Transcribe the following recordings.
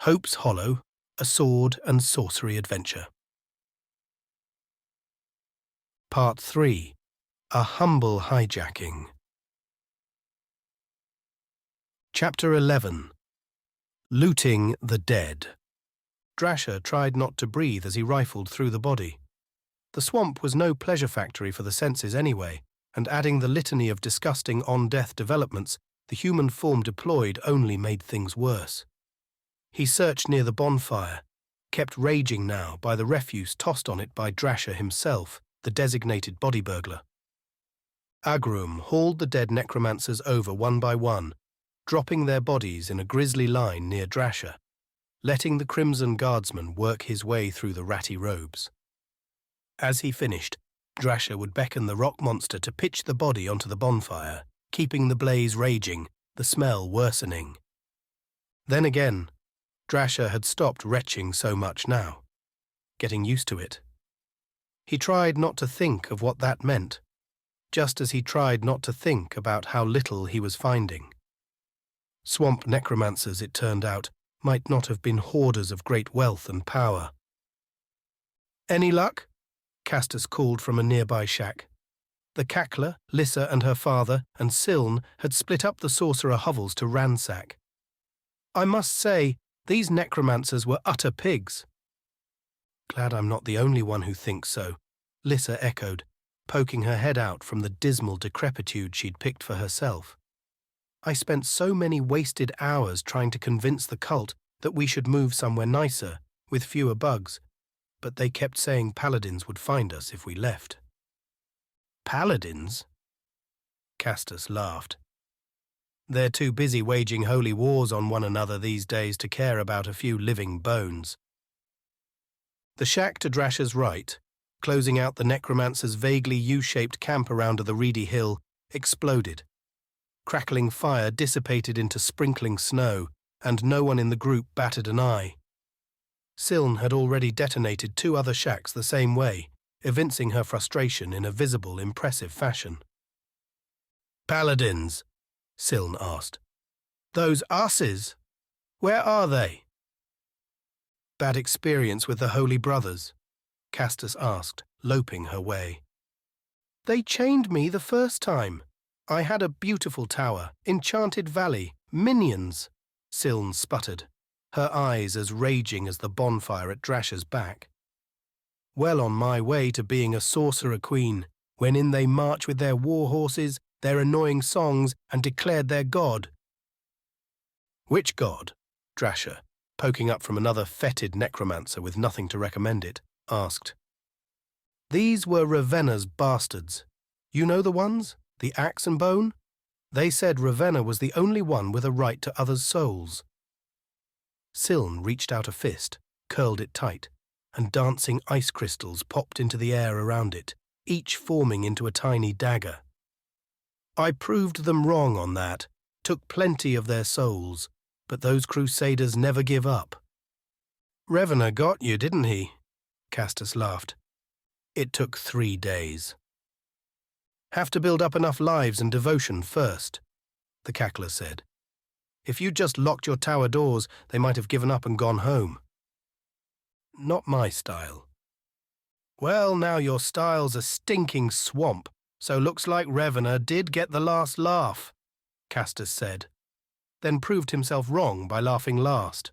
Hope's Hollow, a sword and sorcery adventure. Part 3. A humble hijacking. Chapter 11. Looting the Dead. Drasher tried not to breathe as he rifled through the body. The swamp was no pleasure factory for the senses anyway, and adding the litany of disgusting on-death developments the human form deployed only made things worse. He searched near the bonfire, kept raging now by the refuse tossed on it by Drasher himself, the designated body burglar. Agrum hauled the dead necromancers over one by one, dropping their bodies in a grisly line near Drasher, letting the Crimson Guardsman work his way through the ratty robes. As he finished, Drasher would beckon the rock monster to pitch the body onto the bonfire, keeping the blaze raging, the smell worsening. Then again, Drasher had stopped retching so much now, getting used to it. He tried not to think of what that meant, just as he tried not to think about how little he was finding. Swamp necromancers, it turned out, might not have been hoarders of great wealth and power. "Any luck?" Castus called from a nearby shack. The cackler, Lissa and her father, and Siln had split up the sorcerer hovels to ransack. "I must say, these necromancers were utter pigs." "Glad I'm not the only one who thinks so," Lissa echoed, poking her head out from the dismal decrepitude she'd picked for herself. "I spent so many wasted hours trying to convince the cult that we should move somewhere nicer, with fewer bugs, but they kept saying paladins would find us if we left." "Paladins?" Castus laughed. "They're too busy waging holy wars on one another these days to care about a few living bones." The shack to Drasher's right, closing out the necromancer's vaguely U-shaped camp around the reedy hill, exploded. Crackling fire dissipated into sprinkling snow, and no one in the group batted an eye. Siln had already detonated 2 other shacks the same way, evincing her frustration in a visible, impressive fashion. "Paladins?" Siln asked. "Those asses? Where are they?" "Bad experience with the Holy Brothers?" Castus asked, loping her way. "They chained me the first time. I had a beautiful tower, enchanted valley, minions," Siln sputtered, her eyes as raging as the bonfire at Drasher's back. "Well on my way to being a sorcerer queen, when in they march with their war horses, their annoying songs, and declared their god." "Which god?" Drasher, poking up from another fetid necromancer with nothing to recommend it, asked. "These were Ravenna's bastards. You know the ones? The axe and bone? They said Ravenna was the only one with a right to others' souls." Siln reached out a fist, curled it tight, and dancing ice crystals popped into the air around it, each forming into a tiny dagger. "I proved them wrong on that, took plenty of their souls, but those crusaders never give up." "Ravenna got you, didn't he?" Castus laughed. "It took 3 days. Have to build up enough lives and devotion first," the cackler said. "If you'd just locked your tower doors, they might have given up and gone home." "Not my style." "Well, now your style's a stinking swamp, so looks like Ravenna did get the last laugh," Castus said, then proved himself wrong by laughing last.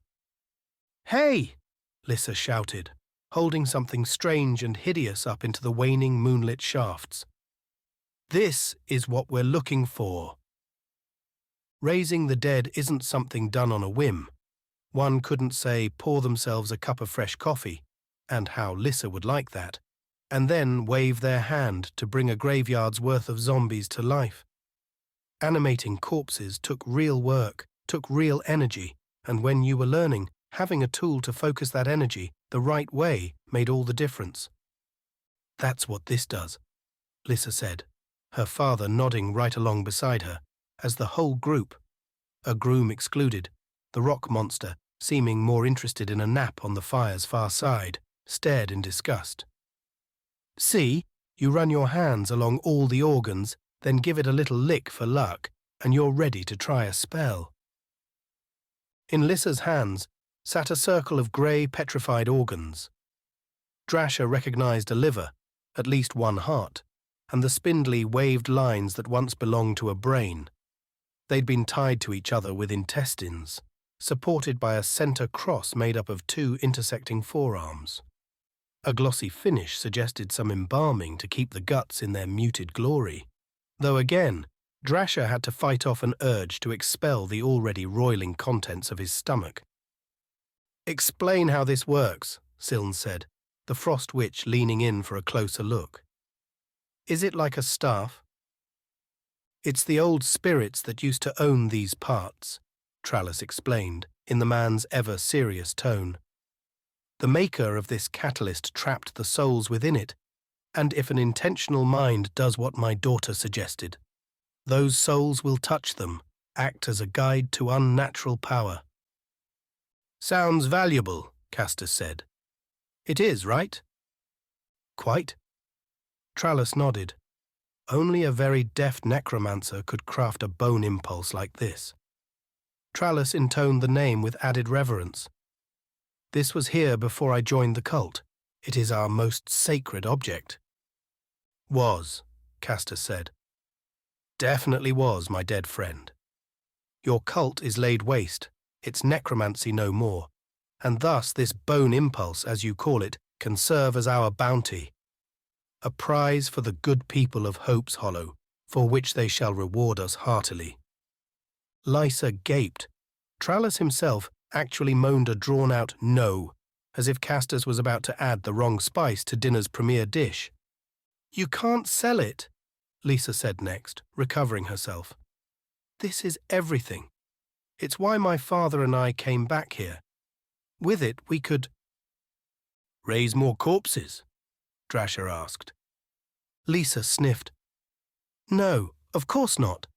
"Hey!" Lissa shouted, holding something strange and hideous up into the waning moonlit shafts. "This is what we're looking for." Raising the dead isn't something done on a whim. One couldn't say pour themselves a cup of fresh coffee, and how Lissa would like that, and then wave their hand to bring a graveyard's worth of zombies to life. Animating corpses took real work, took real energy, and when you were learning, having a tool to focus that energy the right way made all the difference. "That's what this does," Lissa said, her father nodding right along beside her, as the whole group, a groom excluded, the rock monster, seeming more interested in a nap on the fire's far side, stared in disgust. "See, you run your hands along all the organs, then give it a little lick for luck, and you're ready to try a spell." In Lissa's hands, sat a circle of grey petrified organs. Drasha recognized a liver, at least one heart, and the spindly waved lines that once belonged to a brain. They'd been tied to each other with intestines, supported by a centre cross made up of two intersecting forearms. A glossy finish suggested some embalming to keep the guts in their muted glory, though again, Drasha had to fight off an urge to expel the already roiling contents of his stomach. "Explain how this works," Siln said, the Frost Witch leaning in for a closer look. "Is it like a staff?" "It's the old spirits that used to own these parts," Trallus explained, in the man's ever-serious tone. "The maker of this catalyst trapped the souls within it, and if an intentional mind does what my daughter suggested, those souls will touch them, act as a guide to unnatural power." "Sounds valuable," Castus said. "It is, right?" "Quite." Trallus nodded. Only a very deft necromancer could craft a bone impulse like this. Trallus intoned the name with added reverence. "This was here before I joined the cult. It is our most sacred object." "Was," Castus said. "Definitely was, my dead friend. Your cult is laid waste, its necromancy no more, and thus this bone impulse, as you call it, can serve as our bounty. A prize for the good people of Hope's Hollow, for which they shall reward us heartily." Lysa gaped. Trallus himself actually moaned a drawn-out no, as if Castus was about to add the wrong spice to dinner's premier dish. "You can't sell it," Lysa said next, recovering herself. "This is everything. It's why my father and I came back here. With it, we could—" "Raise more corpses?" Drasha asked. Lysa sniffed. "No, of course not.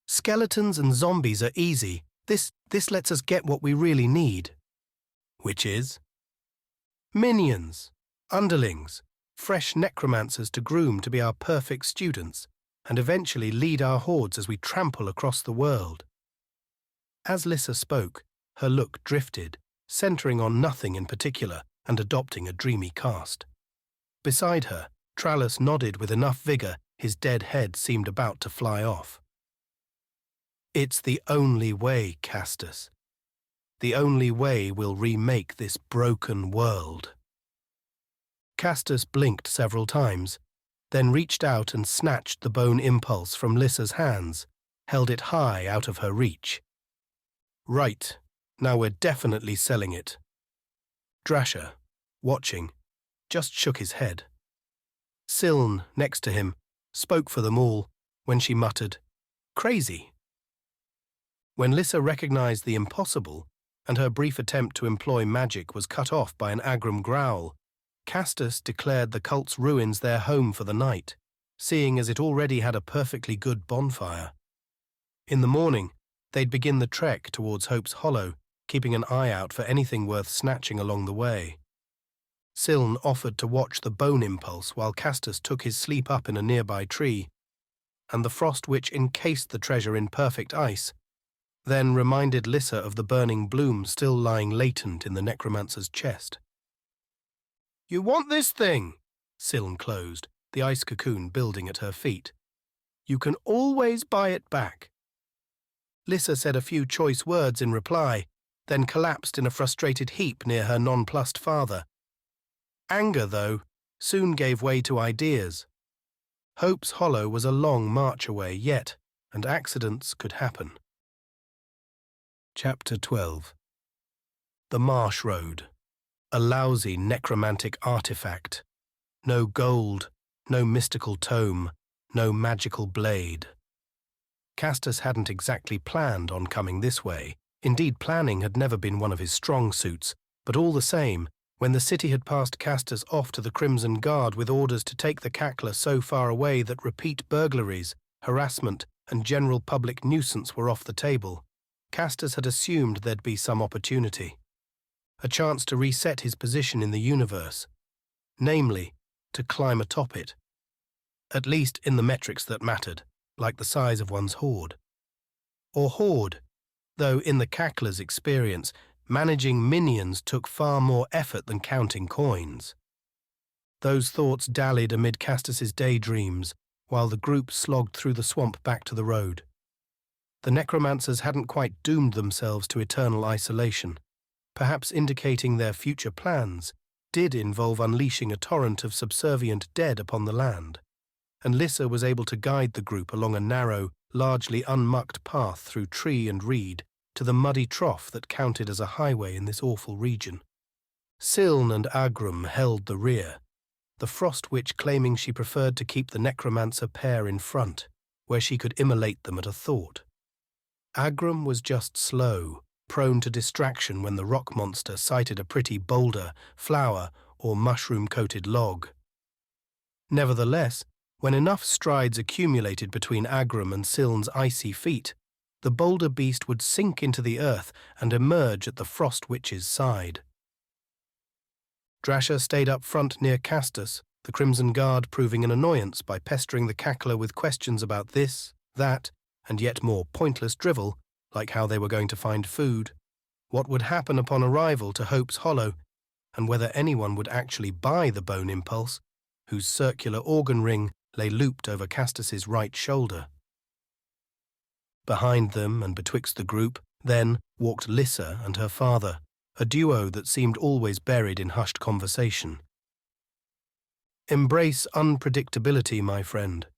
Skeletons and zombies are easy. This lets us get what we really need." "Which is?" "Minions, underlings, fresh necromancers to groom to be our perfect students, and eventually lead our hordes as we trample across the world." As Lysa spoke, her look drifted, centering on nothing in particular and adopting a dreamy cast. Beside her, Trallus nodded with enough vigour his dead head seemed about to fly off. "It's the only way, Castus. The only way we'll remake this broken world." Castus blinked several times, then reached out and snatched the bone impulse from Lyssa's hands, held it high out of her reach. "Right, now we're definitely selling it." Drasha, watching, just shook his head. Siln, next to him, spoke for them all when she muttered, "Crazy." When Lysa recognized the impossible, and her brief attempt to employ magic was cut off by an Agrum growl, Castus declared the cult's ruins their home for the night, seeing as it already had a perfectly good bonfire. In the morning, they'd begin the trek towards Hope's Hollow, keeping an eye out for anything worth snatching along the way. Siln offered to watch the bone impulse while Castus took his sleep up in a nearby tree, and the Frost Witch encased the treasure in perfect ice, then reminded Lysa of the burning bloom still lying latent in the necromancer's chest. "You want this thing?" Siln closed, the ice cocoon building at her feet. "You can always buy it back." Lysa said a few choice words in reply, then collapsed in a frustrated heap near her nonplussed father. Anger, though, soon gave way to ideas. Hope's Hollow was a long march away yet, and accidents could happen. Chapter 12. The Marsh Road. A lousy necromantic artifact. No gold, no mystical tome, no magical blade. Castus hadn't exactly planned on coming this way. Indeed, planning had never been one of his strong suits, but all the same, when the city had passed Castus off to the Crimson Guard with orders to take the cackler so far away that repeat burglaries, harassment, and general public nuisance were off the table, Castus had assumed there'd be some opportunity. A chance to reset his position in the universe. Namely, to climb atop it. At least in the metrics that mattered, like the size of one's hoard. Or hoard, though in the cackler's experience, Managing minions took far more effort than counting coins. Those thoughts dallied amid Castus's daydreams while the group slogged through the swamp back to the road. The necromancers hadn't quite doomed themselves to eternal isolation. Perhaps indicating their future plans did involve unleashing a torrent of subservient dead upon the land, and Lissa was able to guide the group along a narrow, largely unmucked path through tree and reed to the muddy trough that counted as a highway in this awful region. Siln and Agrum held the rear, the Frost Witch claiming she preferred to keep the necromancer pair in front, where she could immolate them at a thought. Agrum was just slow, prone to distraction when the rock monster sighted a pretty boulder, flower, or mushroom-coated log. Nevertheless, when enough strides accumulated between Agrum and Siln's icy feet, the boulder beast would sink into the earth and emerge at the Frost Witch's side. Drasha stayed up front near Castus, the Crimson Guard proving an annoyance by pestering the cackler with questions about this, that, and yet more pointless drivel, like how they were going to find food, what would happen upon arrival to Hope's Hollow, and whether anyone would actually buy the bone impulse, whose circular organ ring lay looped over Castus's right shoulder. Behind them and betwixt the group, then, walked Lissa and her father, a duo that seemed always buried in hushed conversation. "Embrace unpredictability, my friend,"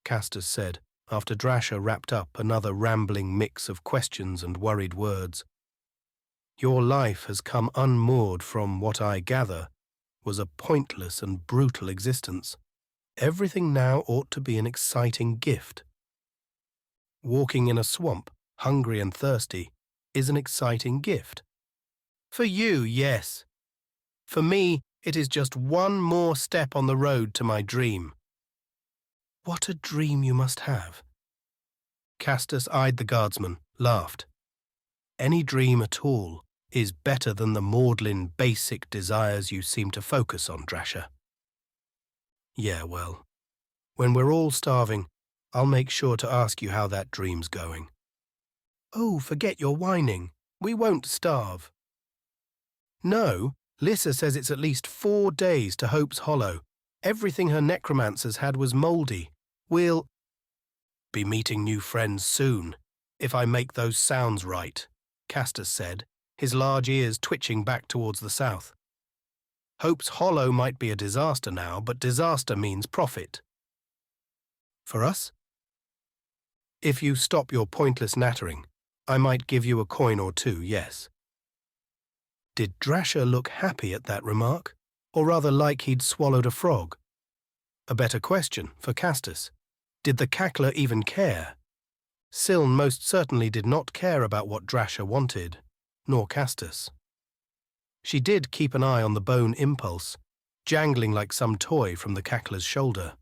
Castus said, after Drasha wrapped up another rambling mix of questions and worried words. "Your life has come unmoored from what I gather was a pointless and brutal existence. Everything now ought to be an exciting gift. Walking in a swamp, hungry and thirsty, is an exciting gift. For you, yes. For me, it is just one more step on the road to my dream." "What a dream you must have." Castus eyed the guardsman, laughed. "Any dream at all is better than the maudlin, basic desires you seem to focus on, Drasha." "Yeah, well, when we're all starving, I'll make sure to ask you how that dream's going." "Oh, forget your whining. We won't starve." "No, Lissa says it's at least 4 days to Hope's Hollow. Everything her necromancers had was mouldy. We'll be meeting new friends soon, if I make those sounds right," Castus said, his large ears twitching back towards the south. "Hope's Hollow might be a disaster now, but disaster means profit." "For us?" "If you stop your pointless nattering, I might give you a coin or two, yes." Did Drasha look happy at that remark, or rather like he'd swallowed a frog? A better question, for Castus. Did the cackler even care? Siln most certainly did not care about what Drasha wanted, nor Castus. She did keep an eye on the bone impulse, jangling like some toy from the cackler's shoulder.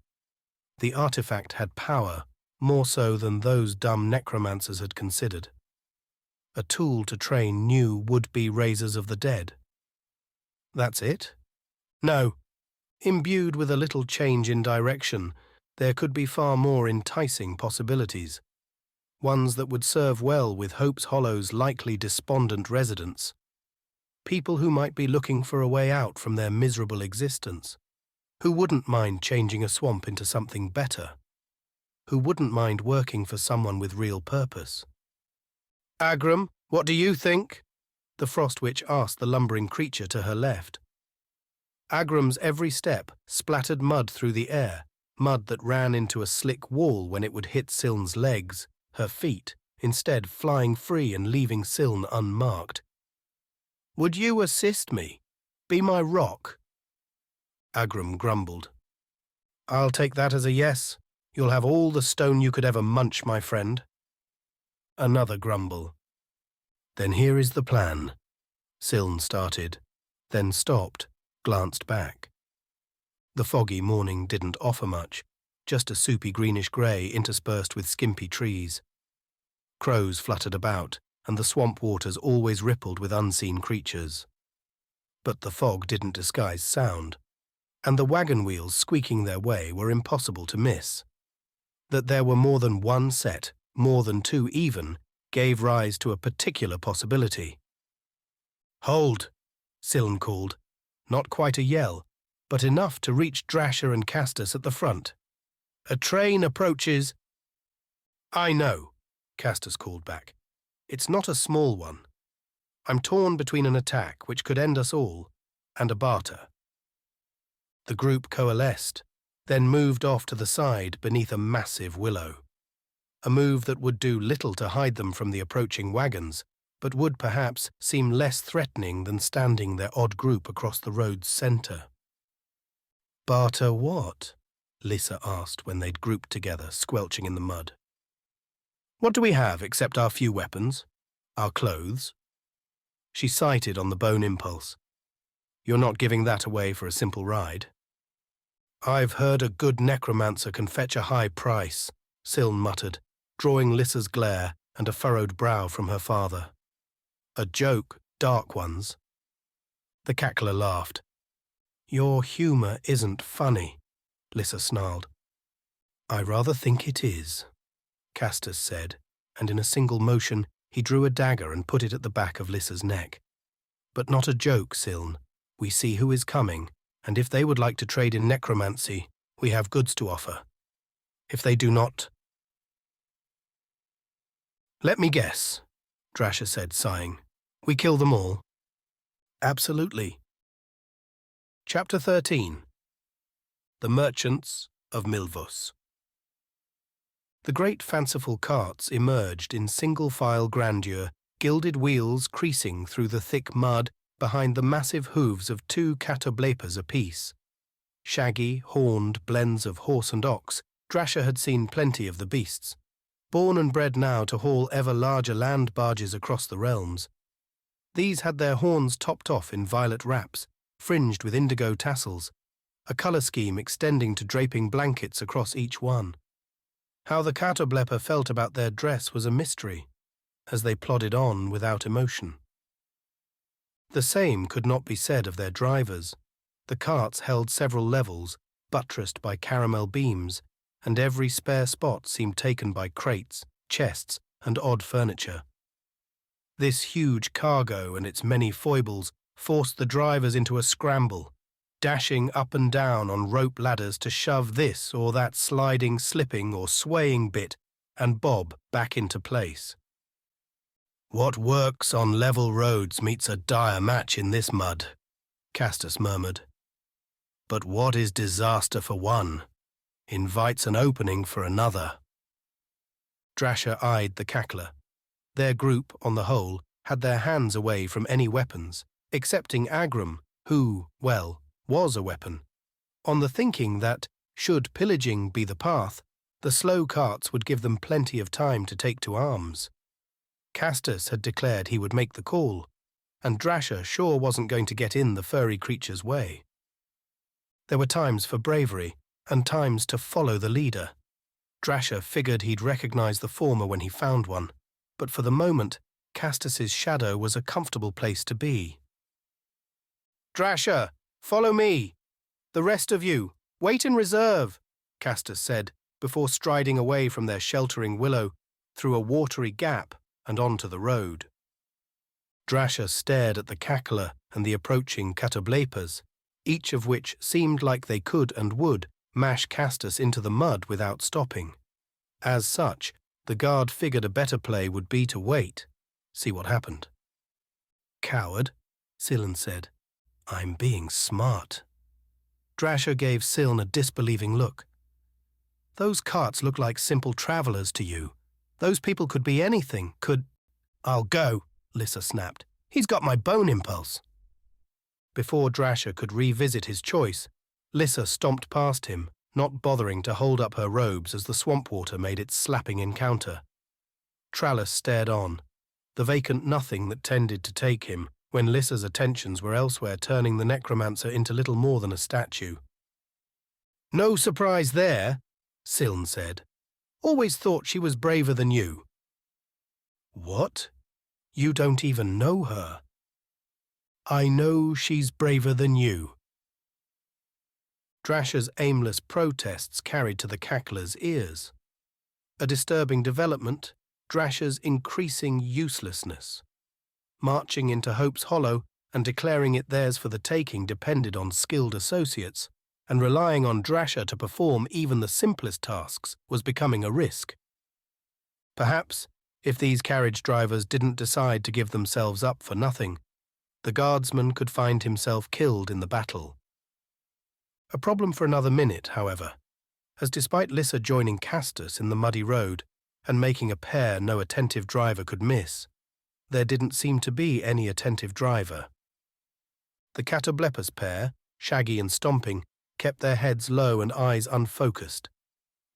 The artifact had power, more so than those dumb necromancers had considered. A tool to train new would-be raisers of the dead. That's it? No. Imbued with a little change in direction, there could be far more enticing possibilities, ones that would serve well with Hope's Hollow's likely despondent residents, people who might be looking for a way out from their miserable existence, who wouldn't mind changing a swamp into something better, who wouldn't mind working for someone with real purpose. "Agrum, what do you think?" the Frost Witch asked the lumbering creature to her left. Agrum's every step splattered mud through the air, mud that ran into a slick wall when it would hit Siln's legs, her feet, instead flying free and leaving Siln unmarked. "Would you assist me? Be my rock?" Agrum grumbled. "I'll take that as a yes. You'll have all the stone you could ever munch, my friend." Another grumble. "Then here is the plan." Siln started, then stopped, glanced back. The foggy morning didn't offer much, just a soupy greenish-grey interspersed with skimpy trees. Crows fluttered about, and the swamp waters always rippled with unseen creatures. But the fog didn't disguise sound, and the wagon wheels squeaking their way were impossible to miss. That there were more than one set, more than two even, gave rise to a particular possibility. Hold, Siln called, not quite a yell, but enough to reach Drasher and Castus at the front. A train approaches. I know, Castus called back. It's not a small one. I'm torn between an attack, which could end us all, and a barter. The group coalesced, then moved off to the side beneath a massive willow. A move that would do little to hide them from the approaching wagons, but would perhaps seem less threatening than standing their odd group across the road's centre. Barter what? Lissa asked when they'd grouped together, squelching in the mud. What do we have except our few weapons? Our clothes? She sighted on the bone impulse. You're not giving that away for a simple ride. I've heard a good necromancer can fetch a high price, Siln muttered, drawing Lissa's glare and a furrowed brow from her father. A joke, dark ones. The cackler laughed. Your humour isn't funny, Lissa snarled. I rather think it is, Castus said, and in a single motion he drew a dagger and put it at the back of Lissa's neck. But not a joke, Siln. We see who is coming, and if they would like to trade in necromancy, we have goods to offer. If they do not... Let me guess, Drasher said, sighing. We kill them all? Absolutely. Chapter 13. The Merchants of Milvos. The great fanciful carts emerged in single-file grandeur, gilded wheels creasing through the thick mud behind the massive hooves of 2 catoblepas apiece. Shaggy, horned blends of horse and ox, Drasher had seen plenty of the beasts. Born and bred now to haul ever larger land barges across the realms. These had their horns topped off in violet wraps, fringed with indigo tassels, a colour scheme extending to draping blankets across each one. How the catoblepa felt about their dress was a mystery, as they plodded on without emotion. The same could not be said of their drivers. The carts held several levels, buttressed by caramel beams, and every spare spot seemed taken by crates, chests, and odd furniture. This huge cargo and its many foibles forced the drivers into a scramble, dashing up and down on rope ladders to shove this or that sliding, slipping, or swaying bit and bob back into place. What works on level roads meets a dire match in this mud, Castus murmured. But what is disaster for one invites an opening for another. Drasher eyed the cackler. Their group, on the whole, had their hands away from any weapons, excepting Agram, who, well, was a weapon, on the thinking that, should pillaging be the path, the slow carts would give them plenty of time to take to arms. Castus had declared he would make the call, and Drasher sure wasn't going to get in the furry creature's way. There were times for bravery, and times to follow the leader. Drasher figured he'd recognize the former when he found one, but for the moment, Castus's shadow was a comfortable place to be. Drasher, follow me! The rest of you, wait in reserve, Castus said, before striding away from their sheltering willow, through a watery gap and onto the road. Drasher stared at the cackler and the approaching catoblepas, each of which seemed like they could and would mash Castus into the mud without stopping. As such, the guard figured a better play would be to wait, see what happened. Coward, Siln said. I'm being smart. Drasher gave Siln a disbelieving look. Those carts look like simple travellers to you. Those people could be anything, could... I'll go, Lissa snapped. He's got my bone impulse. Before Drasher could revisit his choice, Lissa stomped past him, not bothering to hold up her robes as the swamp water made its slapping encounter. Trallus stared on, the vacant nothing that tended to take him when Lissa's attentions were elsewhere, turning the necromancer into little more than a statue. No surprise there, Siln said. Always thought she was braver than you. What? You don't even know her. I know she's braver than you. Drasher's aimless protests carried to the cackler's ears. A disturbing development, Drasher's increasing uselessness. Marching into Hope's Hollow, and declaring it theirs for the taking depended on skilled associates, and relying on Drasha to perform even the simplest tasks was becoming a risk. Perhaps, if these carriage drivers didn't decide to give themselves up for nothing, the guardsman could find himself killed in the battle. A problem for another minute, however, as despite Lissa joining Castus in the muddy road and making a pair no attentive driver could miss, there didn't seem to be any attentive driver. The Catoblepus pair, Shaggy and Stomping, kept their heads low and eyes unfocused.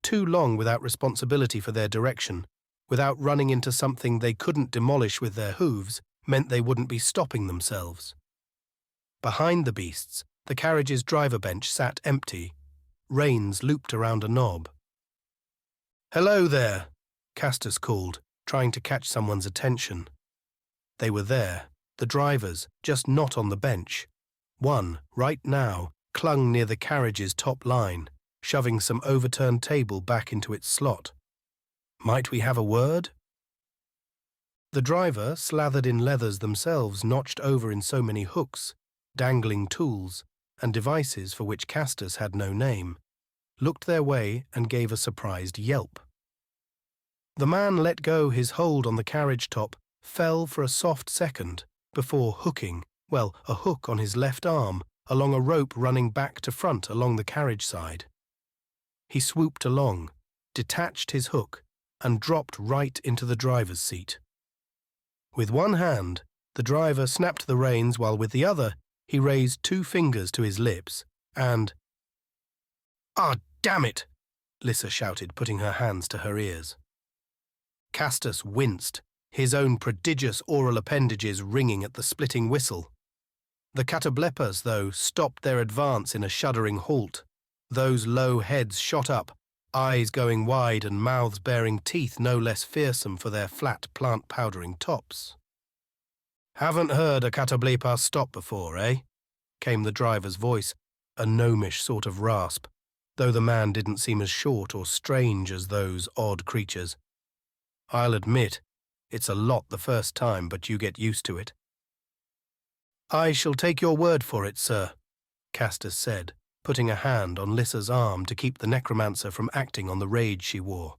Too long without responsibility for their direction, without running into something they couldn't demolish with their hooves, meant they wouldn't be stopping themselves. Behind the beasts, the carriage's driver bench sat empty, reins looped around a knob. "Hello there," Castus called, trying to catch someone's attention. They were there, the drivers, just not on the bench. One, right now, clung near the carriage's top line, shoving some overturned table back into its slot. "Might we have a word?" The driver, slathered in leathers themselves notched over in so many hooks, dangling tools, and devices for which Castus had no name, looked their way and gave a surprised yelp. The man let go his hold on the carriage top, fell for a soft second, before hooking, a hook on his left arm, along a rope running back to front along the carriage side. He swooped along, detached his hook, and dropped right into the driver's seat. With one hand, the driver snapped the reins while with the other he raised 2 fingers to his lips and— "Ah, damn it!" Lissa shouted, putting her hands to her ears. Castus winced, his own prodigious oral appendages ringing at the splitting whistle. The Catoblepas, though, stopped their advance in a shuddering halt. Those low heads shot up, eyes going wide and mouths bearing teeth no less fearsome for their flat plant-powdering tops. "Haven't heard a Catoblepa stop before, eh?" came the driver's voice, a gnomish sort of rasp, though the man didn't seem as short or strange as those odd creatures. "I'll admit, it's a lot the first time, but you get used to it." "I shall take your word for it, sir," Castus said, putting a hand on Lissa's arm to keep the necromancer from acting on the rage she wore.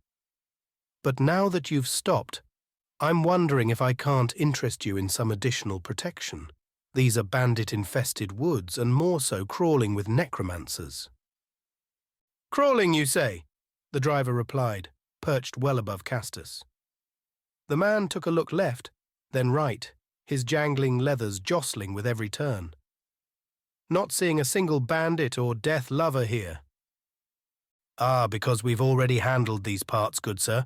"But now that you've stopped, I'm wondering if I can't interest you in some additional protection. These are bandit-infested woods, and more so crawling with necromancers." "Crawling, you say?" the driver replied, perched well above Castus. The man took a look left, then right, his jangling leathers jostling with every turn. "Not seeing a single bandit or death lover here." "Ah, because we've already handled these parts, good sir.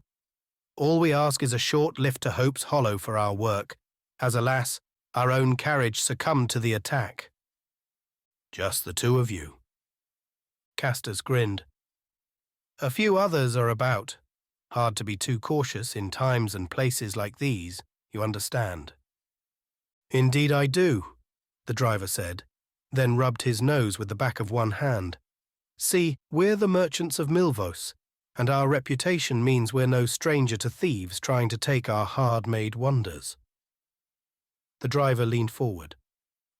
All we ask is a short lift to Hope's Hollow for our work, as alas, our own carriage succumbed to the attack." "Just the 2 of you?" Castus grinned. "A few others are about. Hard to be too cautious in times and places like these, you understand." "Indeed I do," the driver said, then rubbed his nose with the back of one hand. "See, we're the merchants of Milvos, and our reputation means we're no stranger to thieves trying to take our hard-made wonders." The driver leaned forward,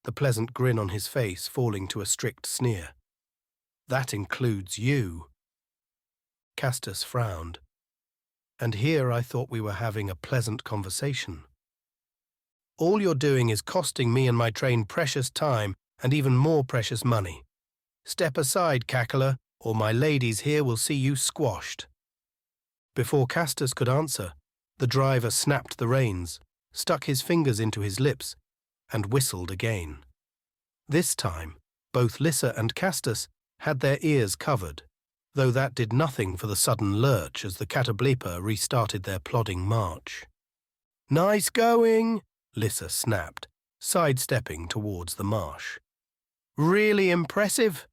the pleasant grin on his face falling to a strict sneer. "That includes you." Castus frowned. "And here I thought we were having a pleasant conversation." "All you're doing is costing me and my train precious time and even more precious money. Step aside, cackler, or my ladies here will see you squashed." Before Castus could answer, the driver snapped the reins, stuck his fingers into his lips, and whistled again. This time, both Lissa and Castus had their ears covered, though that did nothing for the sudden lurch as the Catoblepa restarted their plodding march. "Nice going," Lissa snapped, sidestepping towards the marsh. "Really impressive."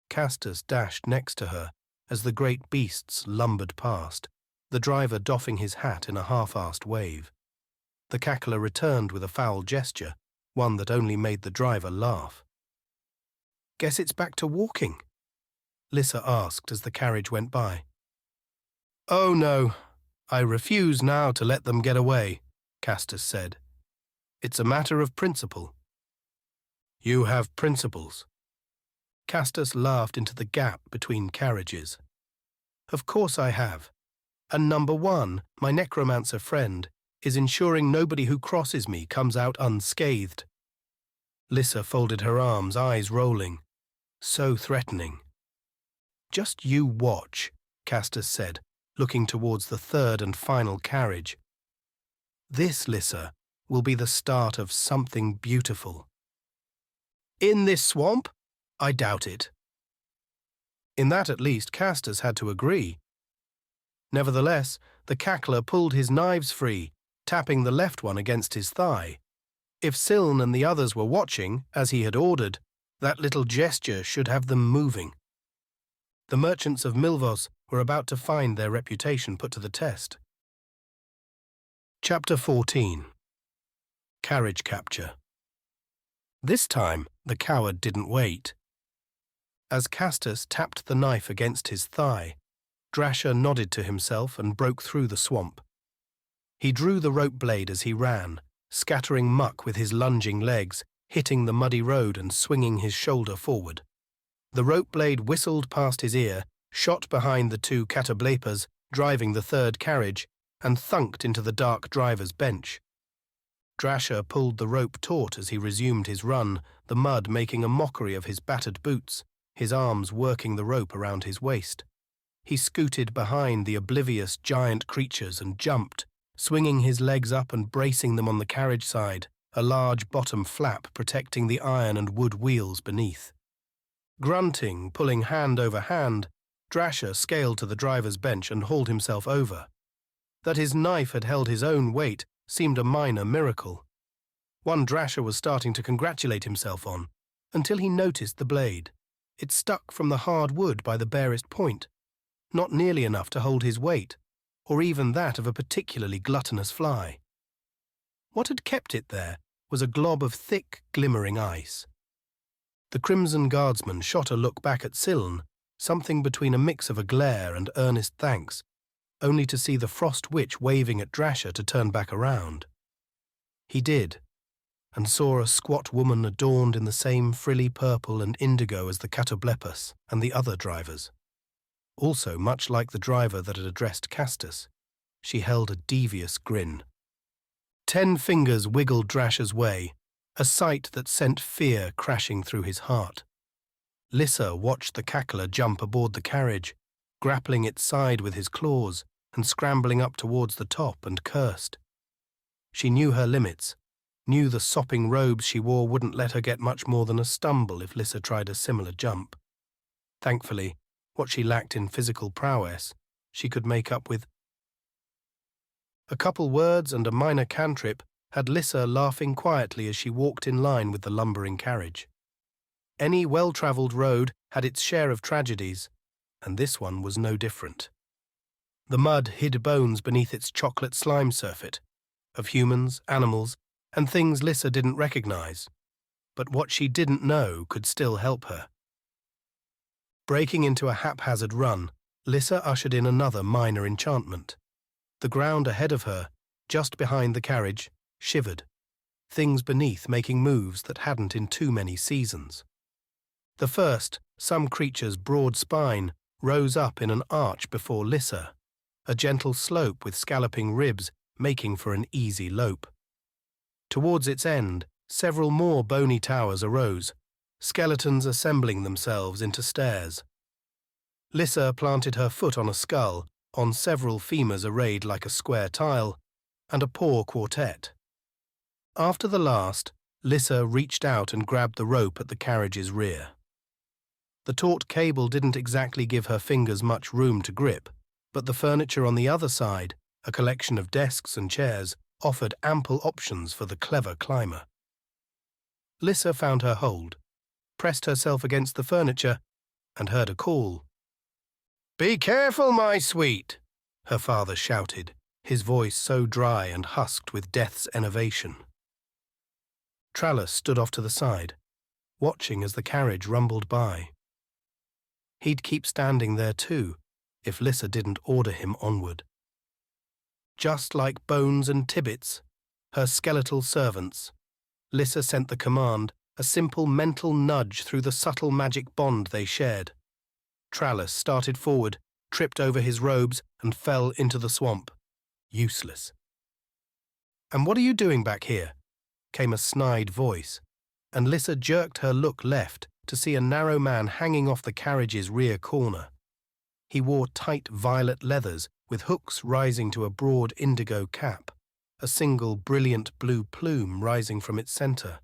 Castus dashed next to her as the great beasts lumbered past, the driver doffing his hat in a half-assed wave. The cackler returned with a foul gesture, one that only made the driver laugh. "Guess it's back to walking?" Lissa asked as the carriage went by. "Oh no, I refuse now to let them get away," Castus said. "It's a matter of principle. You have principles. Castus laughed into the gap between carriages. Of course I have. And number one, my necromancer friend, is ensuring nobody who crosses me comes out unscathed. Lissa folded her arms, eyes rolling. So threatening. Just you watch, Castus said, looking towards the third and final carriage. This, Lissa, will be the start of something beautiful. In this swamp? I doubt it. In that at least Castus had to agree. Nevertheless, the cackler pulled his knives free, tapping the left one against his thigh. If Siln and the others were watching, as he had ordered, that little gesture should have them moving. The merchants of Milvos were about to find their reputation put to the test. Chapter 14. Carriage Capture. This time, the coward didn't wait. As Castus tapped the knife against his thigh, Drasher nodded to himself and broke through the swamp. He drew the rope blade as he ran, scattering muck with his lunging legs, hitting the muddy road and swinging his shoulder forward. The rope blade whistled past his ear, shot behind the two catoblepas driving the third carriage, and thunked into the dark driver's bench. Drasher pulled the rope taut as he resumed his run, the mud making a mockery of his battered boots, his arms working the rope around his waist. He scooted behind the oblivious giant creatures and jumped, swinging his legs up and bracing them on the carriage side, a large bottom flap protecting the iron and wood wheels beneath. Grunting, pulling hand over hand, Drasher scaled to the driver's bench and hauled himself over. That his knife had held his own weight seemed a minor miracle. One Drasher was starting to congratulate himself on, until he noticed the blade. It stuck from the hard wood by the barest point, not nearly enough to hold his weight, or even that of a particularly gluttonous fly. What had kept it there was a glob of thick, glimmering ice. The Crimson Guardsman shot a look back at Siln, something between a mix of a glare and earnest thanks, only to see the Frost Witch waving at Drasher to turn back around. He did, and saw a squat woman adorned in the same frilly purple and indigo as the catoblepas and the other drivers. Also, much like the driver that had addressed Castus, she held a devious grin. 10 fingers wiggled Drasher's way, a sight that sent fear crashing through his heart. Lissa watched the cackler jump aboard the carriage, grappling its side with his claws and scrambling up towards the top, and cursed. She knew her limits, knew the sopping robes she wore wouldn't let her get much more than a stumble if Lissa tried a similar jump. Thankfully, what she lacked in physical prowess, she could make up with. A couple words and a minor cantrip had Lissa laughing quietly as she walked in line with the lumbering carriage. Any well-travelled road had its share of tragedies, and this one was no different. The mud hid bones beneath its chocolate slime surfeit, of humans, animals, and things Lissa didn't recognize, but what she didn't know could still help her. Breaking into a haphazard run, Lissa ushered in another minor enchantment. The ground ahead of her, just behind the carriage, shivered, things beneath making moves that hadn't in too many seasons. The first, some creature's broad spine, rose up in an arch before Lissa, a gentle slope with scalloping ribs making for an easy lope. Towards its end, several more bony towers arose, skeletons assembling themselves into stairs. Lissa planted her foot on a skull, on several femurs arrayed like a square tile, and a paw quartet. After the last, Lissa reached out and grabbed the rope at the carriage's rear. The taut cable didn't exactly give her fingers much room to grip, but the furniture on the other side, a collection of desks and chairs, offered ample options for the clever climber. Lissa found her hold, pressed herself against the furniture, and heard a call. "Be careful, my sweet," her father shouted, his voice so dry and husked with death's enervation. Trallus stood off to the side, watching as the carriage rumbled by. He'd keep standing there too, if Lissa didn't order him onward. Just like Bones and Tibbets, her skeletal servants, Lissa sent the command, a simple mental nudge through the subtle magic bond they shared. Trallus started forward, tripped over his robes, and fell into the swamp. Useless. "And what are you doing back here?" came a snide voice, and Lissa jerked her look left to see a narrow man hanging off the carriage's rear corner. He wore tight violet leathers with hooks rising to a broad indigo cap, a single brilliant blue plume rising from its centre.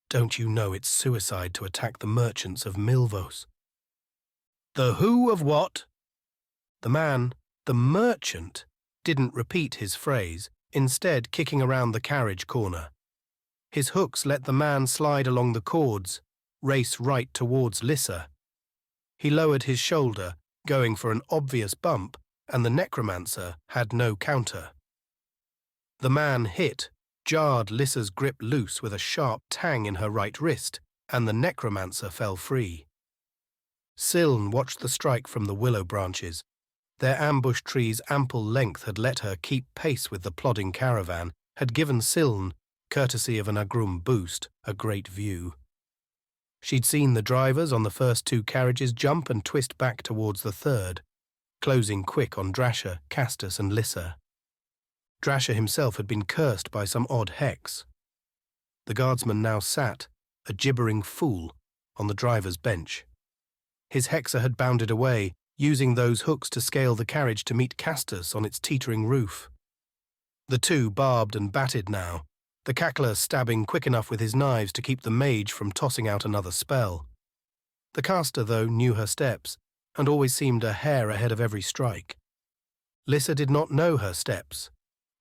"Don't you know it's suicide to attack the merchants of Milvos?" "The who of what?" The man, the merchant, didn't repeat his phrase, instead kicking around the carriage corner. His hooks let the man slide along the cords, race right towards Lissa. He lowered his shoulder, going for an obvious bump, and the necromancer had no counter. The man hit, jarred Lissa's grip loose with a sharp tang in her right wrist, and the necromancer fell free. Siln watched the strike from the willow branches. Their ambush tree's ample length had let her keep pace with the plodding caravan, had given Siln, courtesy of an Agrum boost, a great view. She'd seen the drivers on the first two carriages jump and twist back towards the third, closing quick on Drasha, Castus and Lissa. Drasha himself had been cursed by some odd hex. The guardsman now sat, a gibbering fool, on the driver's bench. His hexer had bounded away, using those hooks to scale the carriage to meet Castus on its teetering roof. The two barbed and batted now, the cackler stabbing quick enough with his knives to keep the mage from tossing out another spell. The caster, though, knew her steps, and always seemed a hair ahead of every strike. Lissa did not know her steps,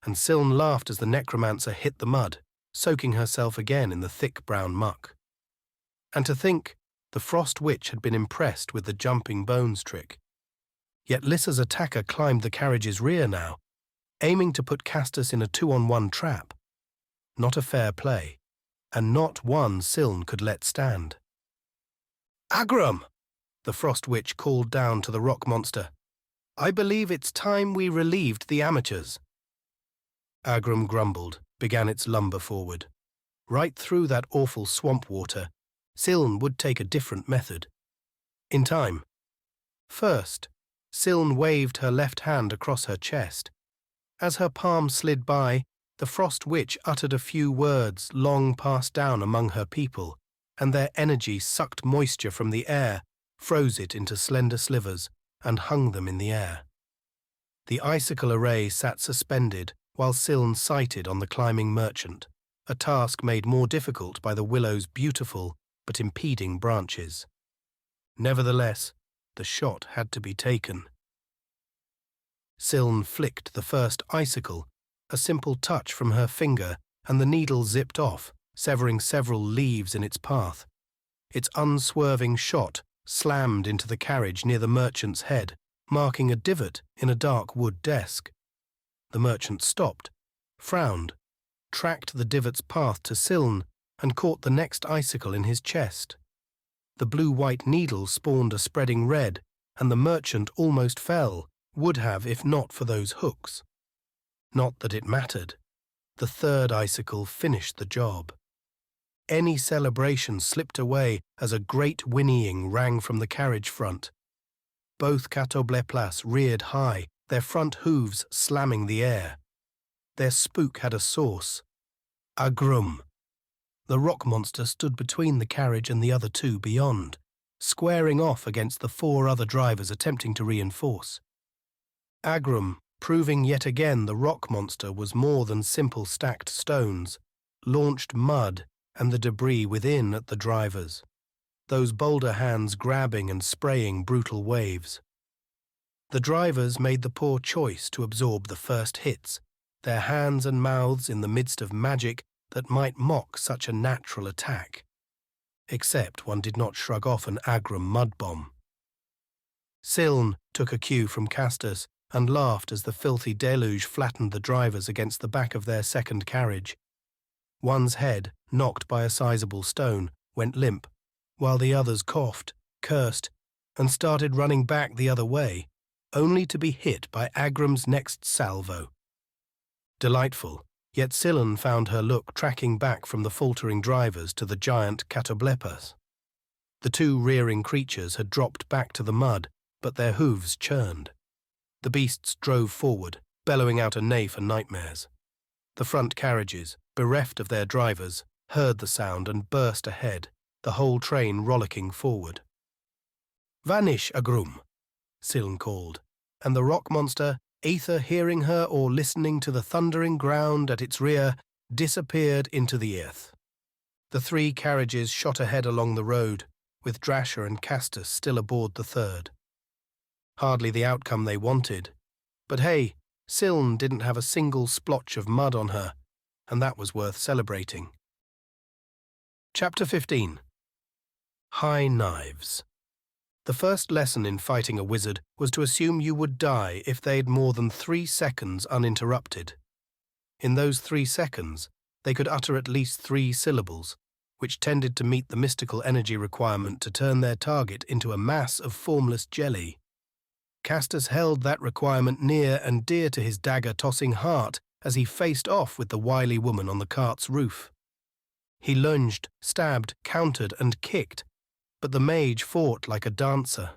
and Siln laughed as the necromancer hit the mud, soaking herself again in the thick brown muck. And to think, the frost witch had been impressed with the jumping bones trick. Yet Lissa's attacker climbed the carriage's rear now, aiming to put Castus in a 2-on-1 trap. Not a fair play, and not one Siln could let stand. "Agrum!" the frost witch called down to the rock monster. "I believe it's time we relieved the amateurs." Agrum grumbled, began its lumber forward. Right through that awful swamp water, Siln would take a different method. In time. First, Siln waved her left hand across her chest. As her palm slid by, the frost witch uttered a few words long passed down among her people, and their energy sucked moisture from the air, froze it into slender slivers, and hung them in the air. The icicle array sat suspended, while Siln sighted on the climbing merchant, a task made more difficult by the willow's beautiful but impeding branches. Nevertheless, the shot had to be taken. Siln flicked the first icicle, a simple touch from her finger, and the needle zipped off, severing several leaves in its path. Its unswerving shot slammed into the carriage near the merchant's head, marking a divot in a dark wood desk. The merchant stopped, frowned, tracked the divot's path to Siln, and caught the next icicle in his chest. The blue-white needle spawned a spreading red, and the merchant almost fell, would have if not for those hooks. Not that it mattered. The third icicle finished the job. Any celebration slipped away as a great whinnying rang from the carriage front. Both catobleplas reared high, their front hooves slamming the air. Their spook had a source. Agrum. The rock monster stood between the carriage and the other two beyond, squaring off against the 4 other drivers attempting to reinforce. Agrum, proving yet again the rock monster was more than simple stacked stones, launched mud and the debris within at the drivers, those boulder hands grabbing and spraying brutal waves. The drivers made the poor choice to absorb the first hits, their hands and mouths in the midst of magic that might mock such a natural attack. Except one did not shrug off an Agrum mud bomb. Siln took a cue from Castus and laughed as the filthy deluge flattened the drivers against the back of their second carriage. One's head, knocked by a sizable stone, went limp, while the others coughed, cursed, and started running back the other way, only to be hit by Agrum's next salvo. Delightful, Yet Scylla found her look tracking back from the faltering drivers to the giant catoblepas. The two rearing creatures had dropped back to the mud, but their hooves churned. The beasts drove forward, bellowing out a neigh for nightmares. The front carriages, bereft of their drivers, heard the sound and burst ahead, the whole train rollicking forward. "Vanish, Agrum," Scylla called, and the rock monster, either hearing her or listening to the thundering ground at its rear, disappeared into the earth. The three carriages shot ahead along the road, with Drasher and Castus still aboard the third. Hardly the outcome they wanted, but hey, Scylla didn't have a single splotch of mud on her, and that was worth celebrating. Chapter 15. High Knives. The first lesson in fighting a wizard was to assume you would die if they'd more than 3 seconds uninterrupted. In those 3 seconds, they could utter at least 3 syllables, which tended to meet the mystical energy requirement to turn their target into a mass of formless jelly. Castus held that requirement near and dear to his dagger-tossing heart as he faced off with the wily woman on the cart's roof. He lunged, stabbed, countered, and kicked, but the mage fought like a dancer.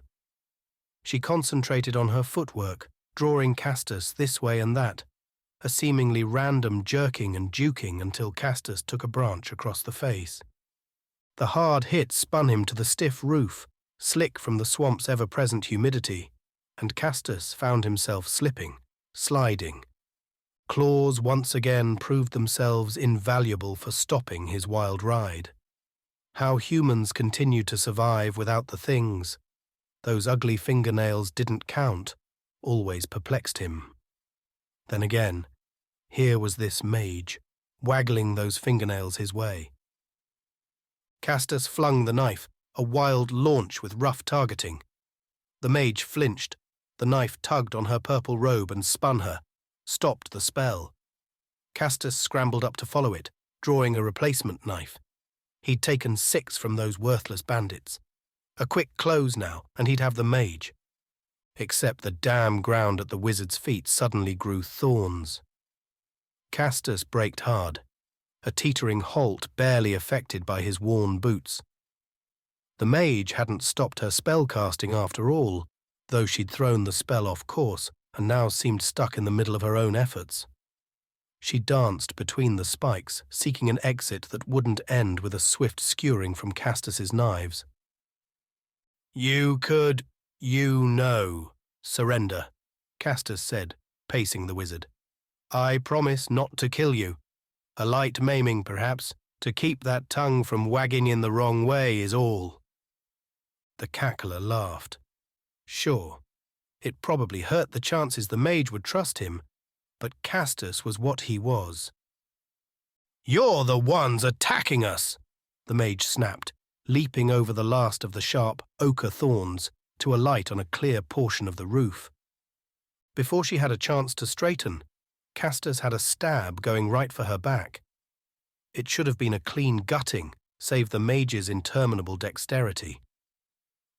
She concentrated on her footwork, drawing Castus this way and that, a seemingly random jerking and duking until Castus took a branch across the face. The hard hit spun him to the stiff roof, slick from the swamp's ever-present humidity, and Castus found himself slipping, sliding. Claws once again proved themselves invaluable for stopping his wild ride. How humans continued to survive without the things, those ugly fingernails didn't count, always perplexed him. Then again, here was this mage, waggling those fingernails his way. Castus flung the knife, a wild launch with rough targeting. The mage flinched, the knife tugged on her purple robe and spun her, stopped the spell. Castus scrambled up to follow it, drawing a replacement knife. He'd taken 6 from those worthless bandits. A quick close now, and he'd have the mage. Except the damn ground at the wizard's feet suddenly grew thorns. Castus braked hard, a teetering halt barely affected by his worn boots. The mage hadn't stopped her spell-casting after all, though she'd thrown the spell off course and now seemed stuck in the middle of her own efforts. She danced between the spikes, seeking an exit that wouldn't end with a swift skewering from Castus's knives. "You could, surrender," Castus said, pacing the wizard. "I promise not to kill you. A light maiming, perhaps, to keep that tongue from wagging in the wrong way is all." The cackler laughed. Sure, it probably hurt the chances the mage would trust him, but Castus was what he was. "You're the ones attacking us," the mage snapped, leaping over the last of the sharp ochre thorns to alight on a clear portion of the roof. Before she had a chance to straighten, Castus had a stab going right for her back. It should have been a clean gutting, save the mage's interminable dexterity.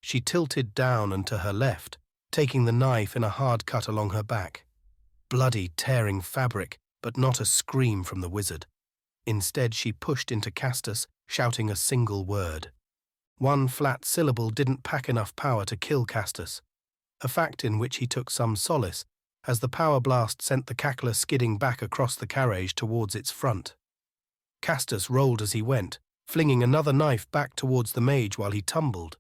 She tilted down and to her left, taking the knife in a hard cut along her back. Bloody, tearing fabric, but not a scream from the wizard. Instead, she pushed into Castus, shouting a single word. One flat syllable didn't pack enough power to kill Castus, a fact in which he took some solace, as the power blast sent the cackler skidding back across the carriage towards its front. Castus rolled as he went, flinging another knife back towards the mage while he tumbled.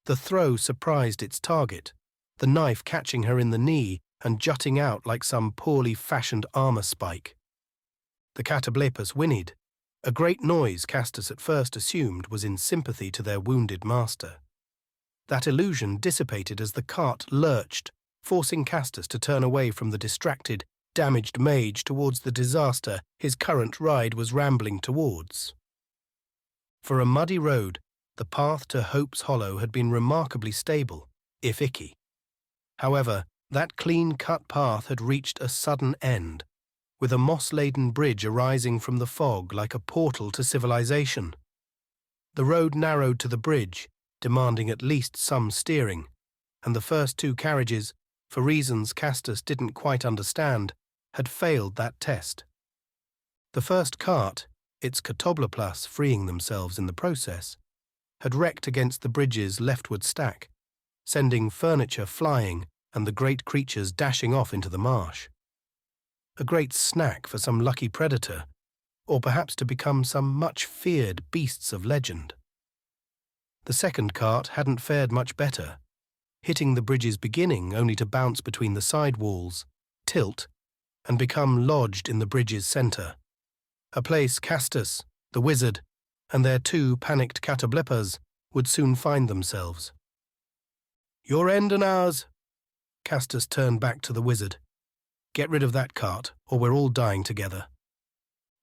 The throw surprised its target, the knife catching her in the knee and jutting out like some poorly fashioned armor spike. The catoblepas whinnied, a great noise Castus at first assumed was in sympathy to their wounded master. That illusion dissipated as the cart lurched, forcing Castus to turn away from the distracted, damaged mage towards the disaster his current ride was rambling towards. For a muddy road, the path to Hope's Hollow had been remarkably stable, if icky. However, that clean-cut path had reached a sudden end, with a moss-laden bridge arising from the fog like a portal to civilization. The road narrowed to the bridge, demanding at least some steering, and the first 2 carriages, for reasons Castus didn't quite understand, had failed that test. The first cart, its catoblepas freeing themselves in the process, had wrecked against the bridge's leftward stack, sending furniture flying and the great creatures dashing off into the marsh. A great snack for some lucky predator, or perhaps to become some much-feared beasts of legend. The second cart hadn't fared much better, hitting the bridge's beginning only to bounce between the side walls, tilt, and become lodged in the bridge's centre, a place Castus, the wizard, and their two panicked catoblepas would soon find themselves. "Your end and ours." Castus turned back to the wizard. "Get rid of that cart, or we're all dying together."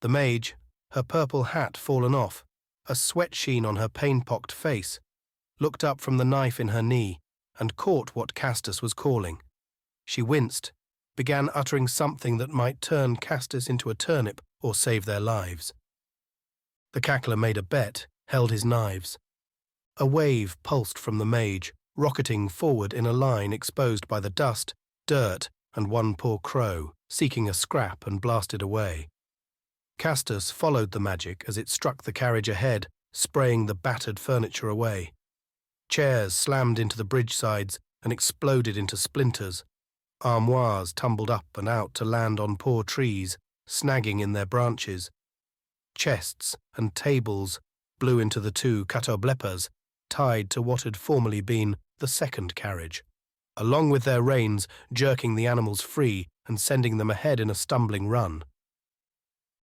The mage, her purple hat fallen off, a sweat sheen on her pain-pocked face, looked up from the knife in her knee and caught what Castus was calling. She winced, began uttering something that might turn Castus into a turnip or save their lives. The cackler made a bet, held his knives. A wave pulsed from the mage, rocketing forward in a line exposed by the dust, dirt, and one poor crow, seeking a scrap and blasted away. Castus followed the magic as it struck the carriage ahead, spraying the battered furniture away. Chairs slammed into the bridge sides and exploded into splinters. Armoires tumbled up and out to land on poor trees, snagging in their branches. Chests and tables blew into the two catoblepas, tied to what had formerly been the second carriage, along with their reins jerking the animals free and sending them ahead in a stumbling run.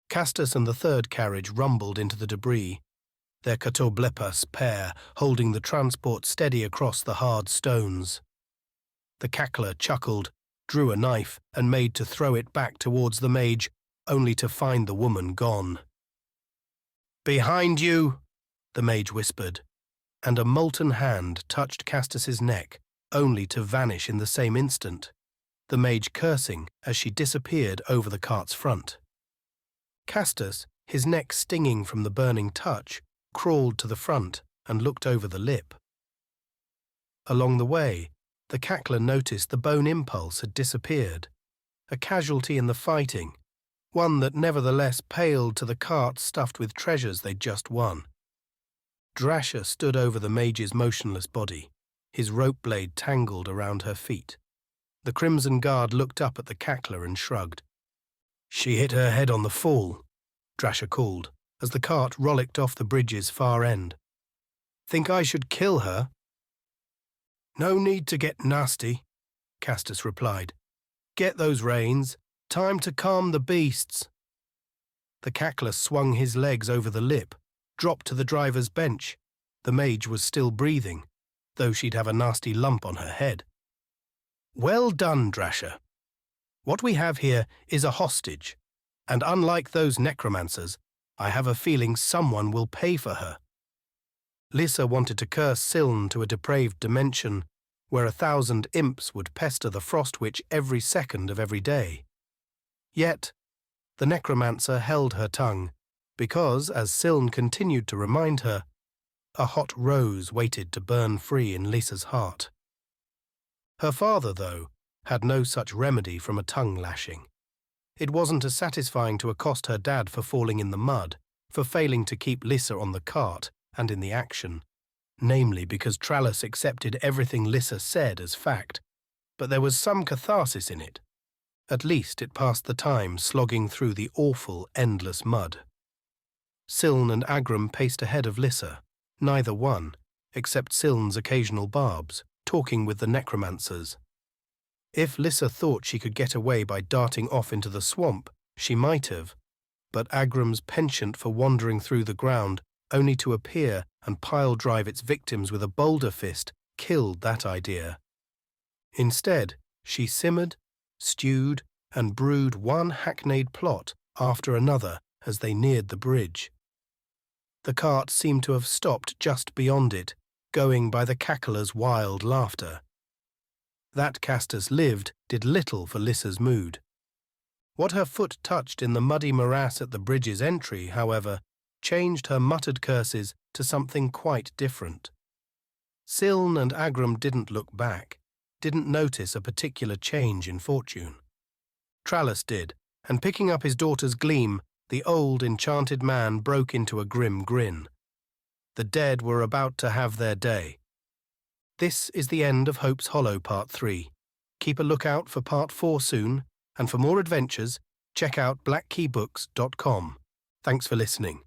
Castus and the third carriage rumbled into the debris, their catoblepas pair holding the transport steady across the hard stones. The cackler chuckled, drew a knife, and made to throw it back towards the mage, only to find the woman gone. "Behind you," the mage whispered, and a molten hand touched Castus's neck, only to vanish in the same instant, the mage cursing as she disappeared over the cart's front. Castus, his neck stinging from the burning touch, crawled to the front and looked over the lip. Along the way, the cackler noticed the bone impulse had disappeared, a casualty in the fighting, one that nevertheless paled to the cart stuffed with treasures they'd just won. Drasha stood over the mage's motionless body, his rope blade tangled around her feet. The Crimson Guard looked up at the cackler and shrugged. "She hit her head on the fall," Drasha called, as the cart rollicked off the bridge's far end. "Think I should kill her?" "No need to get nasty," Castus replied. "Get those reins. Time to calm the beasts." The cackler swung his legs over the lip, dropped to the driver's bench. The mage was still breathing, though she'd have a nasty lump on her head. "Well done, Drasha. What we have here is a hostage, and unlike those necromancers, I have a feeling someone will pay for her." Lissa wanted to curse Siln to a depraved dimension where 1,000 imps would pester the Frost Witch every second of every day. Yet, the necromancer held her tongue, because, as Siln continued to remind her, a hot rose waited to burn free in Lissa's heart. Her father, though, had no such remedy from a tongue lashing. It wasn't as satisfying to accost her dad for falling in the mud, for failing to keep Lissa on the cart and in the action, namely because Trallus accepted everything Lissa said as fact, but there was some catharsis in it. At least it passed the time slogging through the awful, endless mud. Siln and Agram paced ahead of Lissa, neither one, except Siln's occasional barbs, talking with the necromancers. If Lissa thought she could get away by darting off into the swamp, she might have, but Agram's penchant for wandering through the ground only to appear and pile-drive its victims with a boulder fist killed that idea. Instead, she simmered, stewed, and brewed one hackneyed plot after another as they neared the bridge. The cart seemed to have stopped just beyond it, going by the cackler's wild laughter. That Castus lived did little for Lissa's mood. What her foot touched in the muddy morass at the bridge's entry, however, changed her muttered curses to something quite different. Siln and Agram didn't look back, didn't notice a particular change in fortune. Trallus did, and picking up his daughter's gleam, the old enchanted man broke into a grim grin. The dead were about to have their day. This is the end of Hope's Hollow Part 3. Keep a lookout for Part 4 soon, and for more adventures, check out blackkeybooks.com. Thanks for listening.